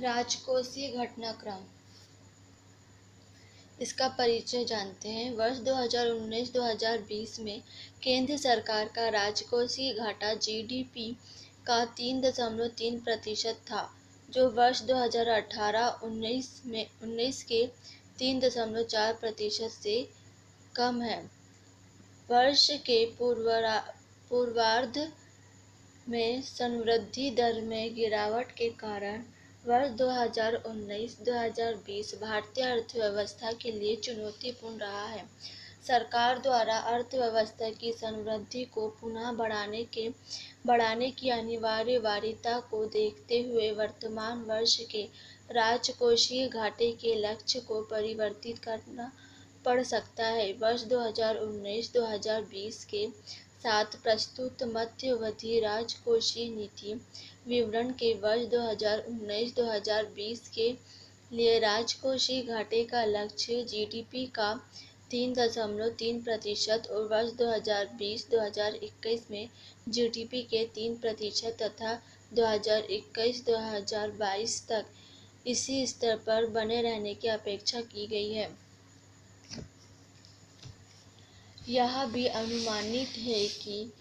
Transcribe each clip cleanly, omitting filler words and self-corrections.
राजकोषीय घटनाक्रम, इसका परिचय जानते हैं। वर्ष 2019-2020 में केंद्र सरकार का राजकोषीय घाटा जीडीपी का 3.3% था, जो वर्ष 2018-19 के 3.4% से कम है। वर्ष के पूर्वार्ध में संवृद्धि दर में गिरावट के कारण वर्ष 2019-2020 भारतीय अर्थव्यवस्था के लिए चुनौतीपूर्ण रहा है। सरकार द्वारा अर्थव्यवस्था की संवृद्धि को पुनः बढ़ाने की अनिवार्यता को देखते हुए वर्तमान वर्ष के राजकोषीय घाटे के लक्ष्य को परिवर्तित करना पड़ सकता है। वर्ष 2019-2020 के साथ प्रस्तुत मध्यावधि राजकोषीय नीति विवरण के वर्ष 2019-2020 के लिए राजकोषीय घाटे का लक्ष्य जीडीपी का 3.3% और वर्ष 2020-2021 में जीडीपी के 3% तथा 2021-2022 तक इसी स्तर पर बने रहने की अपेक्षा की गई है। यह भी अनुमानित है कि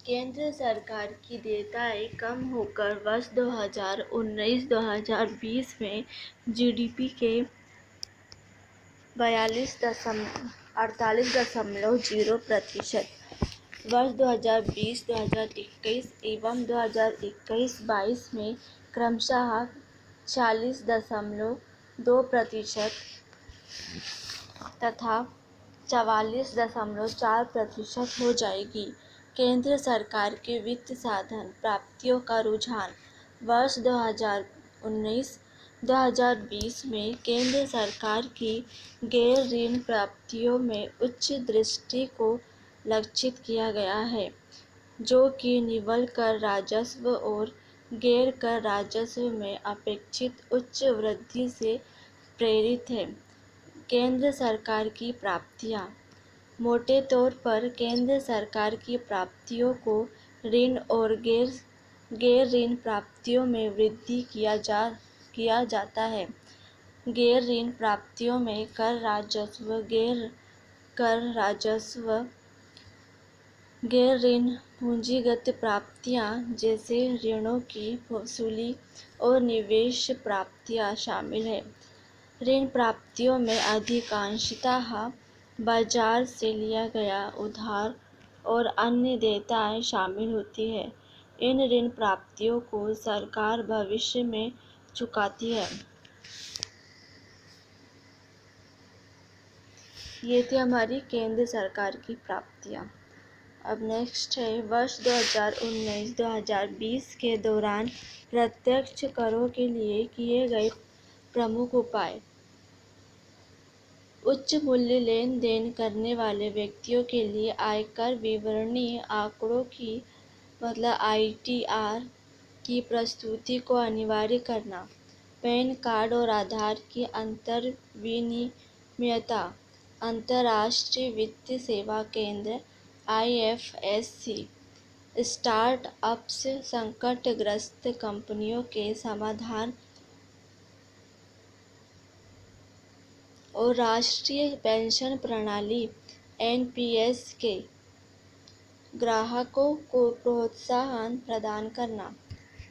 केंद्र सरकार की देयताएं कम होकर वर्ष 2019-2020 में जीडीपी के 48.0%, वर्ष 2020-2021 एवं 2021-22 में क्रमशः 40.2% तथा 44.4% हो जाएगी। केंद्र सरकार के वित्त साधन प्राप्तियों का रुझान, वर्ष 2019-2020 में केंद्र सरकार की गैर ऋण प्राप्तियों में उच्च दृष्टि को लक्षित किया गया है, जो कि निव्वल कर राजस्व और गैर कर राजस्व में अपेक्षित उच्च वृद्धि से प्रेरित है। केंद्र सरकार की प्राप्तियां, मोटे तौर पर केंद्र सरकार की प्राप्तियों को ऋण और गैर ऋण प्राप्तियों में वृद्धि किया जाता है। गैर ऋण प्राप्तियों में कर राजस्व, गैर कर राजस्व, गैर ऋण पूंजीगत प्राप्तियां जैसे ऋणों की वसूली और निवेश प्राप्तियां शामिल हैं। ऋण प्राप्तियों में अधिकांशतः बाजार से लिया गया उधार और अन्य देयताएं शामिल होती हैं। इन ऋण प्राप्तियों को सरकार भविष्य में चुकाती है। ये थी हमारी केंद्र सरकार की प्राप्तियां। अब नेक्स्ट है वर्ष 2019-2020 के दौरान प्रत्यक्ष करों के लिए किए गए प्रमुख उपाय। उच्च मूल्य लेन देन करने वाले व्यक्तियों के लिए आयकर विवरणी आंकड़ों की ITR की प्रस्तुति को अनिवार्य करना। पैन कार्ड और आधार की अंतर्विनिमयता। अंतर्राष्ट्रीय वित्त सेवा केंद्र IFSC। स्टार्टअप्स, संकटग्रस्त कंपनियों के समाधान और राष्ट्रीय पेंशन प्रणाली NPS के ग्राहकों को प्रोत्साहन प्रदान करना।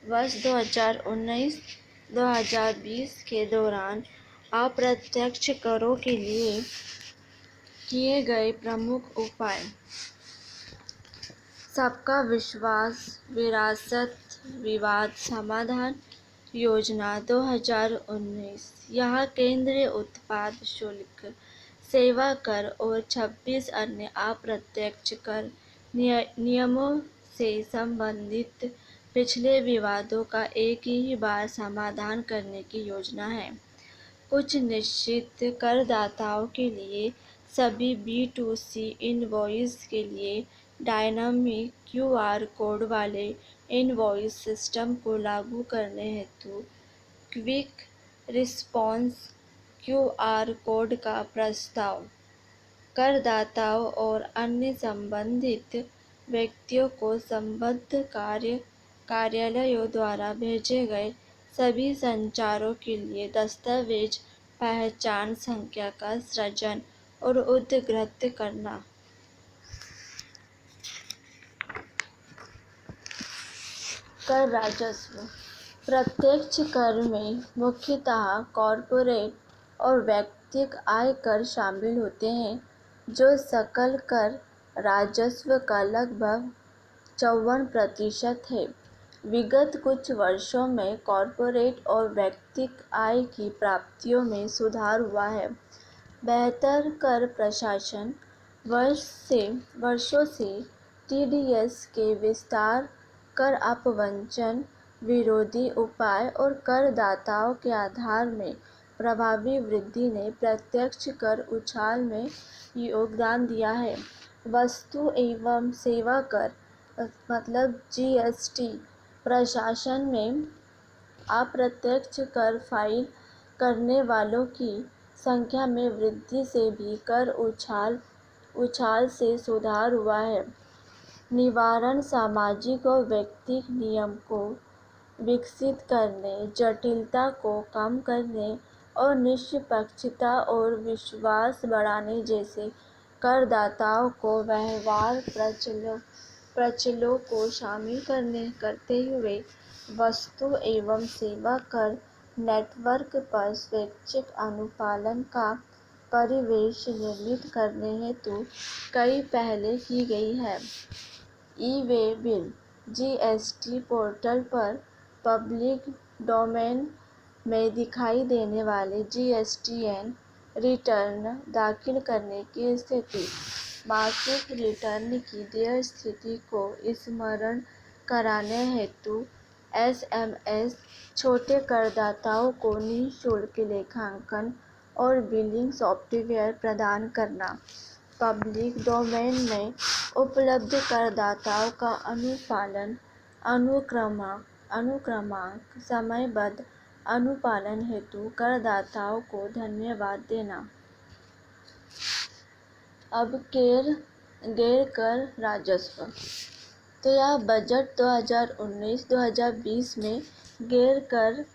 वर्ष 2019-2020 के दौरान अप्रत्यक्ष करों के लिए किए गए प्रमुख उपाय। सबका विश्वास विरासत विवाद समाधान योजना 2019। यह केंद्रीय उत्पाद शुल्क, सेवा कर और 26 अन्य अप्रत्यक्ष कर नियमों से संबंधित पिछले विवादों का एक ही बार समाधान करने की योजना है। कुछ निश्चित करदाताओं के लिए सभी B2C इनवॉइस के लिए डायनामिक QR कोड वाले इनवॉइस सिस्टम को लागू करने हेतु क्विक रिस्पॉन्स QR कोड का प्रस्ताव। करदाताओं और अन्य संबंधित व्यक्तियों को संबद्ध कार्यालयों द्वारा भेजे गए सभी संचारों के लिए दस्तावेज पहचान संख्या का सृजन और उद्धृत करना। कर राजस्व। प्रत्यक्ष कर में मुख्यतः कॉर्पोरेट और व्यक्तिगत आय कर शामिल होते हैं, जो सकल कर राजस्व का लगभग 54% है। विगत कुछ वर्षों में कॉर्पोरेट और व्यक्तिगत आय की प्राप्तियों में सुधार हुआ है। बेहतर कर प्रशासन। वर्षों से टीडीएस के विस्तार, कर अपवंचन विरोधी उपाय और करदाताओं के आधार में प्रभावी वृद्धि ने प्रत्यक्ष कर उछाल में योगदान दिया है। वस्तु एवं सेवा कर जीएसटी प्रशासन में अप्रत्यक्ष कर फाइल करने वालों की संख्या में वृद्धि से भी कर उछाल से सुधार हुआ है। निवारण। सामाजिक और व्यक्तिगत नियम को विकसित करने, जटिलता को कम करने और निष्पक्षता और विश्वास बढ़ाने जैसे करदाताओं को व्यवहार प्रचलों को शामिल करते हुए वस्तु एवं सेवा कर नेटवर्क पर स्वैच्छिक अनुपालन का परिवेश निर्मित करने हेतु कई पहलें की गई है। E-way bill. जीएसटी पोर्टल पर पब्लिक डोमेन में दिखाई देने वाले जीएसटीएन रिटर्न दाखिल करने की स्थिति। मासिक रिटर्न की देय स्थिति को स्मरण कराने हेतु एसएमएस छोटे करदाताओं को निःशुल्क लेखांकन और बिलिंग सॉफ्टवेयर प्रदान करना। पब्लिक डोमेन में उपलब्ध करदाताओं का अनुक्रमांक समयबद्ध अनुपालन हेतु करदाताओं को धन्यवाद देना। अब गैर कर राजस्व। तो यह बजट 2019-2020 में गैर कर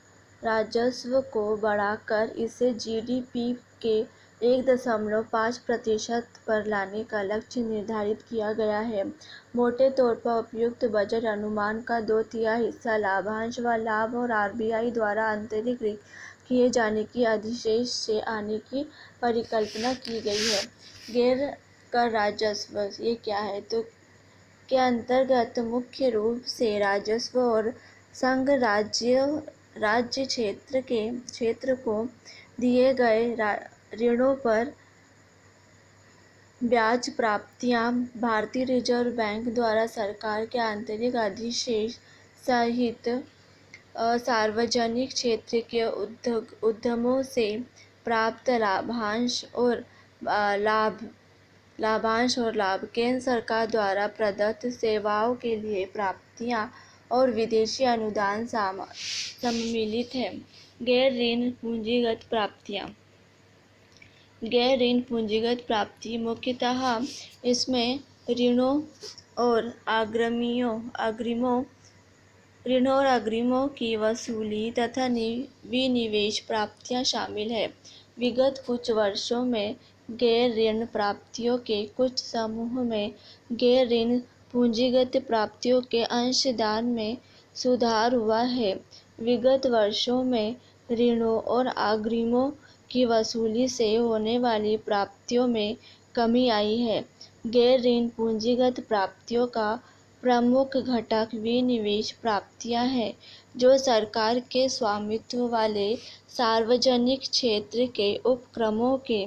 राजस्व को बढ़ाकर इसे जीडीपी के 1.5% पर लाने का लक्ष्य निर्धारित किया गया है। मोटे तौर पर उपयुक्त बजट अनुमान का 2/3 हिस्सा लाभांश व लाभ और आरबीआई द्वारा अंतरित किए जाने की अधिशेष से आने की परिकल्पना की गई है। गैर कर राजस्व ये क्या है? तो के अंतर्गत मुख्य रूप से राजस्व और संघ राज्य क्षेत्र को दिए गए ऋणों पर ब्याज प्राप्तियां, भारतीय रिजर्व बैंक द्वारा सरकार के आंतरिक अधिशेष सहित सार्वजनिक क्षेत्र के उद्यमों से प्राप्त लाभांश और लाभ, केंद्र सरकार द्वारा प्रदत्त सेवाओं के लिए प्राप्तियां और विदेशी अनुदान सम्मिलित हैं। गैर ऋण पूंजीगत प्राप्तियां। गैर ऋण पूंजीगत प्राप्ति मुख्यतः इसमें ऋणों और अग्रिमों की वसूली तथा विनिवेश प्राप्तियां शामिल है। विगत कुछ वर्षों में गैर ऋण प्राप्तियों के कुछ समूह में गैर ऋण पूंजीगत प्राप्तियों के अंशदान में सुधार हुआ है। विगत वर्षों में ऋणों और अग्रिमों की वसूली से होने वाली प्राप्तियों में कमी आई है। गैर ऋण पूंजीगत प्राप्तियों का प्रमुख घटक विनिवेश प्राप्तियां हैं, जो सरकार के स्वामित्व वाले सार्वजनिक क्षेत्र के उपक्रमों के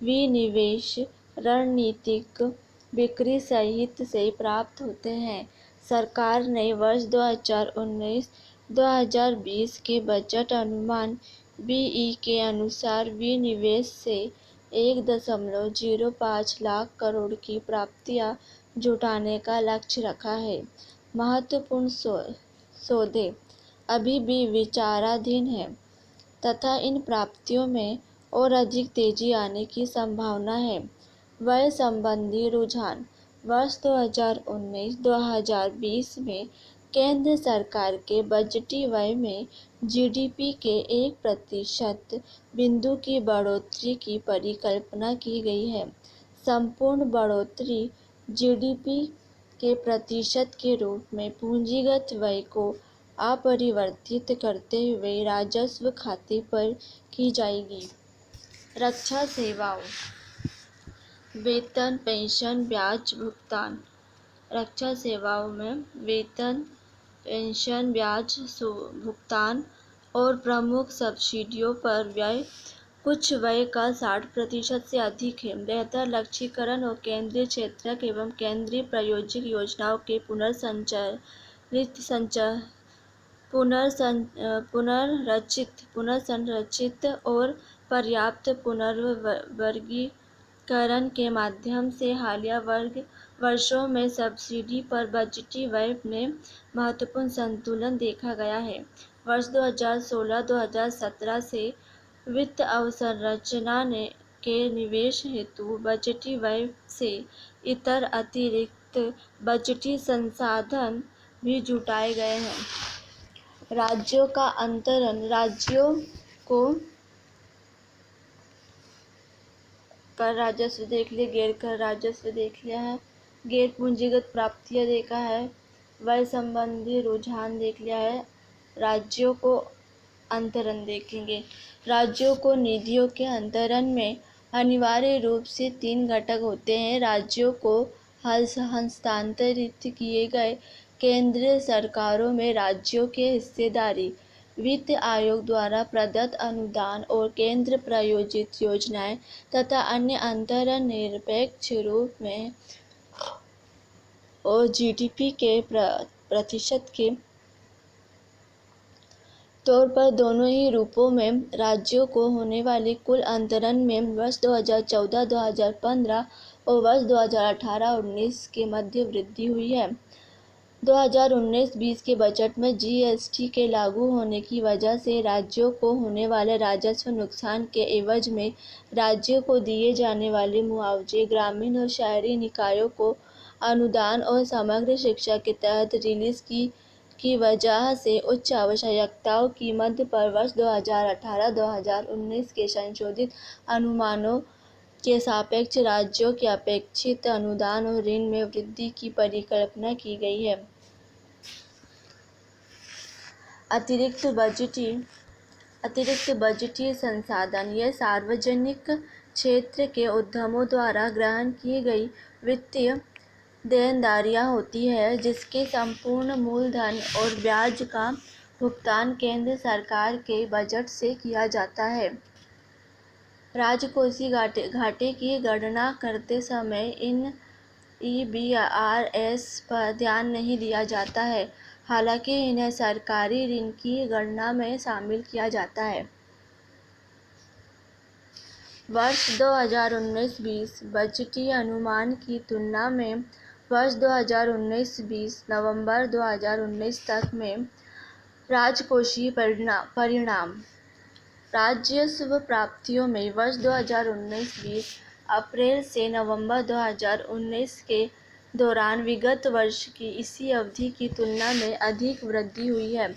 विनिवेश रणनीतिक बिक्री सहित से प्राप्त होते हैं। सरकार ने वर्ष 2019-2020 के बजट अनुमान बीई के अनुसार विनिवेश से 1.05 लाख करोड़ की प्राप्तियां जुटाने का लक्ष्य रखा है। महत्वपूर्ण सौदे अभी भी विचाराधीन हैं तथा इन प्राप्तियों में और अधिक तेजी आने की संभावना है। व्यय संबंधी रुझान। वर्ष 2019-2020 में केंद्र सरकार के बजटीय व्यय में जीडीपी के 1% बिंदु की बढ़ोतरी की परिकल्पना की गई है। संपूर्ण बढ़ोतरी जीडीपी के प्रतिशत के रूप में पूंजीगत व्यय को अपरिवर्तित करते हुए राजस्व खाते पर की जाएगी। रक्षा सेवाओं, वेतन, पेंशन, ब्याज भुगतान। रक्षा सेवाओं में वेतन, पेंशन, ब्याज भुगतान और प्रमुख सब्सिडियों पर व्यय कुछ व्यय का 60% से अधिक है। बेहतर लक्ष्यीकरण और केंद्रीय क्षेत्रक एवं केंद्रीय प्रायोजित योजनाओं के पुनर्संरचित और पर्याप्त पुनर्वर्गीकरण के माध्यम से हालिया वर्षों में सब्सिडी पर बजटीय व्यय में महत्वपूर्ण संतुलन देखा गया है। वर्ष 2016-2017 से वित्त अवसंरचना के निवेश हेतु बजटीय व्यय से इतर अतिरिक्त बजटीय संसाधन भी जुटाए गए हैं। राज्यों का अंतरण, राज्यों को कर राजस्व देख लिया, गैर कर राजस्व देख लिया है, गैर पूंजीगत प्राप्तियां देखा है, व्यय संबंधी रुझान देख लिया है। राज्यों को अंतरण देखेंगे। राज्यों को निधियों के अंतरण में अनिवार्य रूप से 3 घटक होते हैं। राज्यों को हस्तांतरित किए गए केंद्रीय सरकारों में राज्यों के हिस्सेदारी, वित्त आयोग द्वारा प्रदत्त अनुदान और केंद्र प्रायोजित योजनाएं तथा अन्य अंतरण निरपेक्ष रूप में और जीडीपी के प्रतिशत के तौर पर दोनों ही रूपों में राज्यों को होने वाले कुल अंतरण में वर्ष 2014-2015 और वर्ष 2018-19 के मध्य वृद्धि हुई है। 2019-20 के बजट में जीएसटी के लागू होने की वजह से राज्यों को होने वाले राजस्व नुकसान के एवज में राज्यों को दिए जाने वाले मुआवजे, ग्रामीण और शहरी निकायों को अनुदान और समग्र शिक्षा के तहत रिलीज की वजह से उच्च आवश्यकताओं की मद पर वर्ष 2018-2019 के संशोधित अनुमानों के सापेक्ष राज्यों के अपेक्षित अनुदान और ऋण में वृद्धि की परिकल्पना की गई है। अतिरिक्त बजटीय संसाधन, यह सार्वजनिक क्षेत्र के उद्यमों द्वारा ग्रहण की गई वित्तीय देनदारियां होती है जिसके संपूर्ण मूलधन और ब्याज का भुगतान केंद्र सरकार के बजट से किया जाता है। राजकोषीय घाटे की गणना करते समय इन ईबीआरएस पर ध्यान नहीं दिया जाता है, हालांकि इन्हें सरकारी ऋण की गणना में शामिल किया जाता है। वर्ष 2019-20 बजटीय अनुमान की तुलना में वर्ष 2019-20 नवंबर 2019 तक में राजकोषीय परिणाम। राजस्व प्राप्तियों में वर्ष 2019-20 अप्रैल से नवंबर 2019 के दौरान विगत वर्ष की इसी अवधि की तुलना में अधिक वृद्धि हुई है।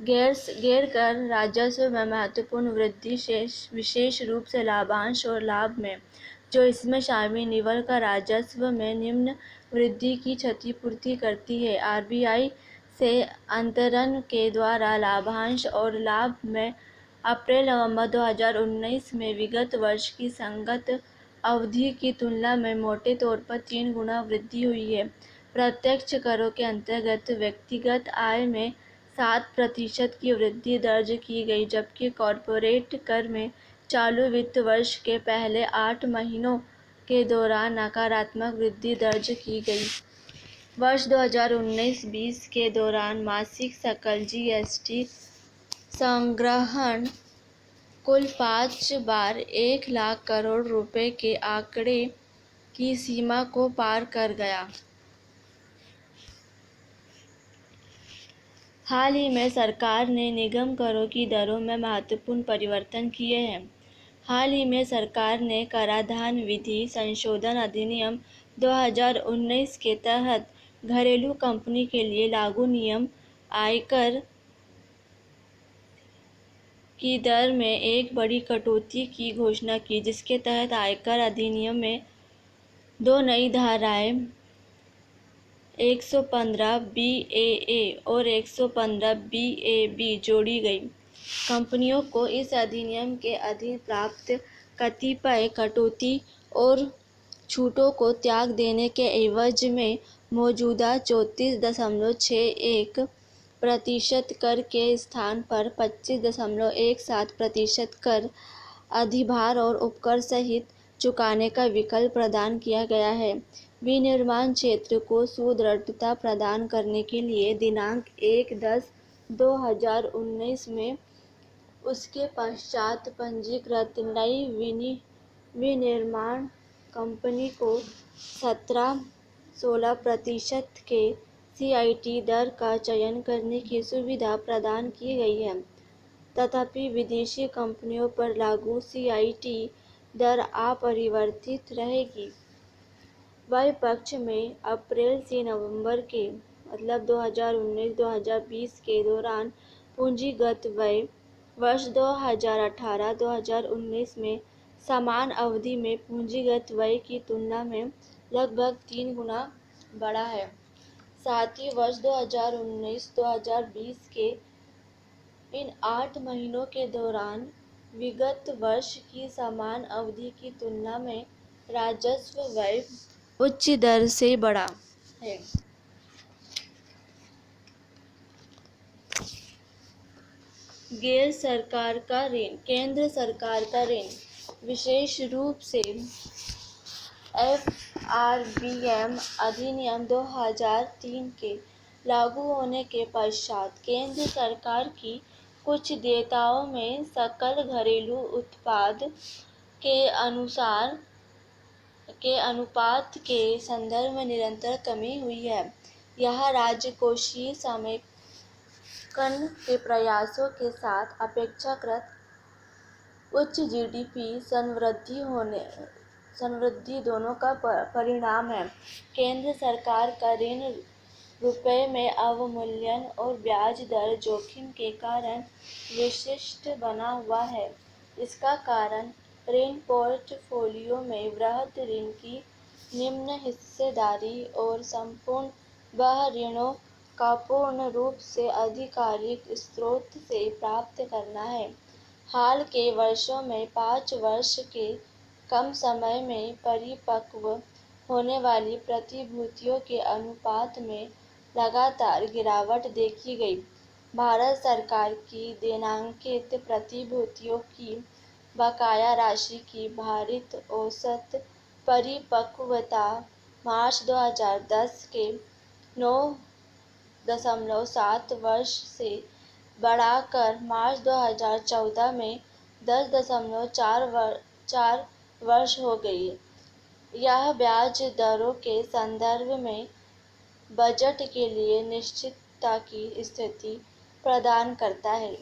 गैर कर राजस्व में महत्वपूर्ण वृद्धि विशेष रूप से लाभांश और लाभ में, जो इसमें शामिल निवल कर राजस्व में निम्न वृद्धि की क्षतिपूर्ति करती है। आरबीआई से अंतरण के द्वारा लाभांश और लाभ में अप्रैल-नवंबर 2019 में विगत वर्ष की संगत अवधि की तुलना में मोटे तौर पर 3 गुना वृद्धि हुई है। प्रत्यक्ष करों के अंतर्गत व्यक्तिगत आय में 7% की वृद्धि दर्ज की गई, जबकि कॉर्पोरेट कर में चालू वित्त वर्ष के पहले 8 महीनों के दौरान नकारात्मक वृद्धि दर्ज की गई। वर्ष 2019-20 के दौरान मासिक सकल जीएसटी संग्रहण कुल 5 बार 1 लाख करोड़ रुपए के आंकड़े की सीमा को पार कर गया। हाल ही में सरकार ने निगम करों की दरों में महत्वपूर्ण परिवर्तन किए हैं। हाल ही में सरकार ने कराधान विधि संशोधन अधिनियम 2019 के तहत घरेलू कंपनी के लिए लागू नियम, आयकर की दर में एक बड़ी कटौती की घोषणा की, जिसके तहत आयकर अधिनियम में दो नई धाराएं 115 BAA और 115 BAB जोड़ी गई। कंपनियों को इस अधिनियम के अधीन प्राप्त कतिपय कटौती और छूटों को त्याग देने के एवज में मौजूदा 34.61% कर के स्थान पर 25.17% कर अधिभार और उपकर सहित चुकाने का विकल्प प्रदान किया गया है। विनिर्माण क्षेत्र को सुदृढ़ता प्रदान करने के लिए दिनांक 1/10/2019 में उसके पश्चात पंजीकृत नई विनिर्माण कंपनी को 17-16% के CIT दर का चयन करने की सुविधा प्रदान की गई है। तथापि विदेशी कंपनियों पर लागू CIT दर अपरिवर्तित रहेगी। व्यय पक्ष में अप्रैल से नवंबर के 2019-2020 के दौरान पूंजीगत व्यय वर्ष 2018-2019 में समान अवधि में पूंजीगत व्यय की तुलना में लगभग 3 गुना बढ़ा है। साथ ही वर्ष 2019-2020 के इन 8 महीनों के दौरान विगत वर्ष की समान अवधि की तुलना में राजस्व व्यय उच्च दर से बढ़ा है। गैर सरकार का ऋण। केंद्र सरकार का ऋण विशेष रूप से FRBM अधिनियम 2003 के लागू होने के पश्चात केंद्र सरकार की कुछ देयताओं में सकल घरेलू उत्पाद के अनुपात के संदर्भ में निरंतर कमी हुई है। यह राजकोषीय समेकन के प्रयासों के साथ अपेक्षाकृत उच्च GDP संवृद्धि दोनों का परिणाम है। केंद्र सरकार का ऋण रुपये में अवमूल्यन और ब्याज दर जोखिम के कारण विशिष्ट बना हुआ है। इसका कारण ऋण पोर्टफोलियो में वृहद ऋण की निम्न हिस्सेदारी और संपूर्ण वह ऋणों का पूर्ण रूप से आधिकारिक स्रोत से प्राप्त करना है। हाल के वर्षों में 5 वर्ष के कम समय में परिपक्व होने वाली प्रतिभूतियों के अनुपात में लगातार गिरावट देखी गई। भारत सरकार की देनांकित प्रतिभूतियों की बकाया राशि की भारित औसत परिपक्वता मार्च 2010 के 9.7 वर्ष से बढ़ाकर मार्च 2014 में 10.4 वर्ष हो गई। यह ब्याज दरों के संदर्भ में बजट के लिए निश्चितता की स्थिति प्रदान करता है।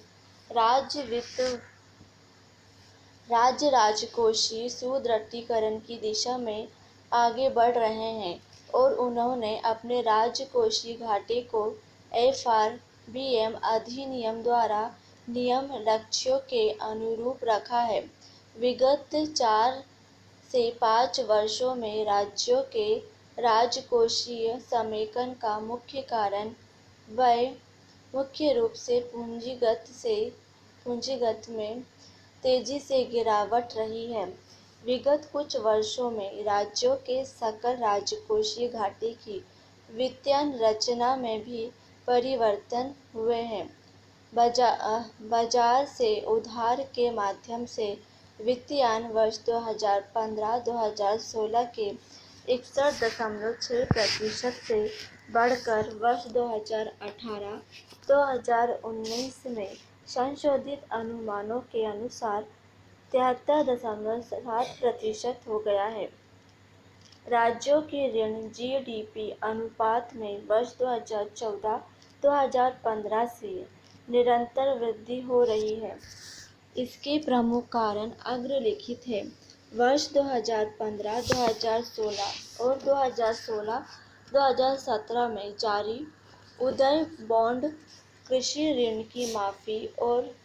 राज्य राजकोषीय सुदृढ़ीकरण की दिशा में आगे बढ़ रहे हैं और उन्होंने अपने राजकोषीय घाटे को FRBM अधिनियम द्वारा नियम लक्ष्यों के अनुरूप रखा है। विगत 4 से 5 वर्षों में राज्यों के राजकोषीय समेकन का मुख्य कारण व्यय मुख्य रूप से पूंजीगत में तेजी से गिरावट रही है। विगत कुछ वर्षों में राज्यों के सकल राजकोषीय घाटे की वित्तीय रचना में भी परिवर्तन हुए हैं। बाजार से उधार के माध्यम से वित्तीय वर्ष 2015-2016 के 61.6% से बढ़कर वर्ष 2018-2019 में संशोधित अनुमानों के अनुसार 73.7% हो गया है। राज्यों के ऋण GDP अनुपात में वर्ष 2014-2015 से निरंतर वृद्धि हो रही है। इसके प्रमुख कारण अग्रलिखित हैं। वर्ष 2015-2016 और 2016-2017 में जारी उदय बॉन्ड, कृषि ऋण की माफी और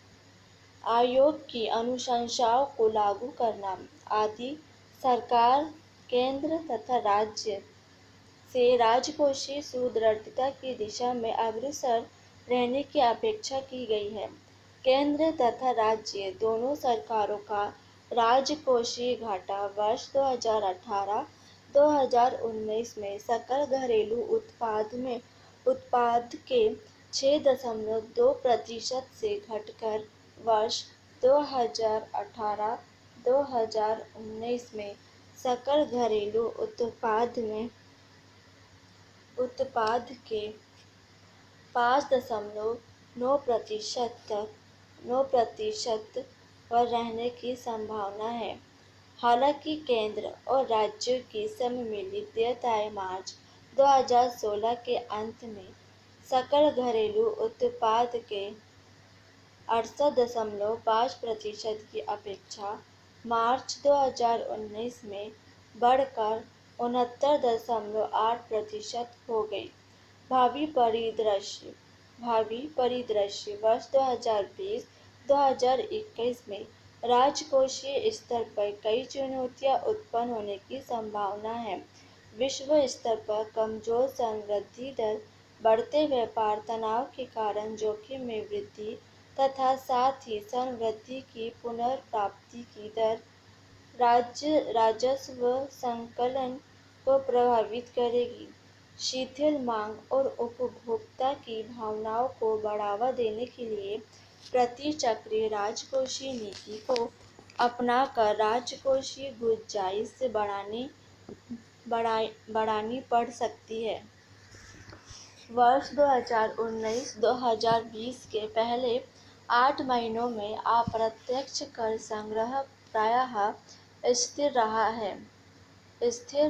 आयोग की अनुशंसाओं को लागू करना आदि। सरकार केंद्र तथा राज्य से राजकोषीय सुदृढ़ता की दिशा में अग्रसर रहने की अपेक्षा की गई है। केंद्र तथा राज्य दोनों सरकारों का राजकोषीय घाटा वर्ष 2018-2019 में सकल घरेलू उत्पाद के 6.2% से घटकर वर्ष 2018-2019 में सकल घरेलू उत्पाद के 5.9% पर रहने की संभावना है। हालांकि केंद्र और राज्यों की सम्मिलित आय मार्च 2016 के अंत में सकल घरेलू उत्पाद के 68.5% की अपेक्षा मार्च 2019 में बढ़कर 69.8% हो गई। भावी परिदृश्य वर्ष 2020-2021 में राजकोषीय स्तर पर कई चुनौतियां उत्पन्न होने की संभावना है। विश्व स्तर पर कमजोर संवृद्धि दर, बढ़ते व्यापार तनाव के कारण जोखिम में वृद्धि तथा साथ ही संवृद्धि की पुनर्प्राप्ति की दर राजस्व संकलन को प्रभावित करेगी। शिथिल मांग और उपभोक्ता की भावनाओं को बढ़ावा देने के लिए प्रतिचक्रीय राजकोषीय नीति को अपनाकर राजकोषीय गुंजाइश बढ़ानी पड़ सकती है। वर्ष 2019-2020 के पहले 8 महीनों में अप्रत्यक्ष कर संग्रह प्रायः स्थिर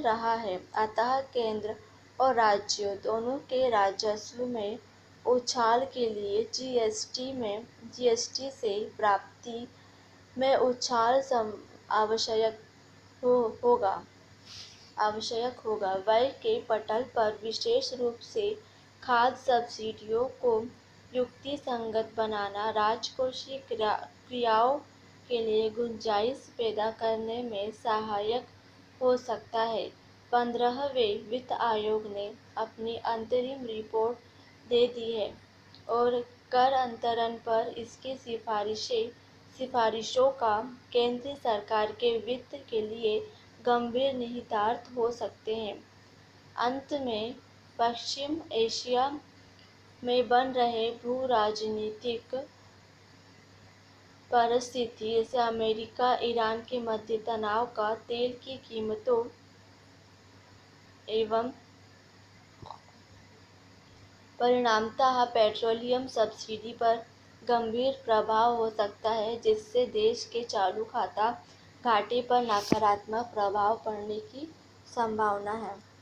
रहा है। अतः केंद्र और राज्यों दोनों के राजस्व में उछाल के लिए जीएसटी से प्राप्ति में उछाल आवश्यक होगा। व्यय के पटल पर विशेष रूप से खाद्य सब्सिडियों को युक्तिसंगत बनाना राजकोषीय क्रियाओं के लिए गुंजाइश पैदा करने में सहायक हो सकता है। 15वें वित्त आयोग ने अपनी अंतरिम रिपोर्ट दे दी है और कर अंतरण पर इसकी सिफारिशों का केंद्र सरकार के वित्त के लिए गंभीर निहितार्थ हो सकते हैं। अंत में, पश्चिम एशिया में बन रहे भू-राजनीतिक परिस्थिति जैसे अमेरिका ईरान के मध्य तनाव का तेल की कीमतों एवं परिणामतः पेट्रोलियम सब्सिडी पर गंभीर प्रभाव हो सकता है, जिससे देश के चालू खाता घाटे पर नकारात्मक प्रभाव पड़ने की संभावना है।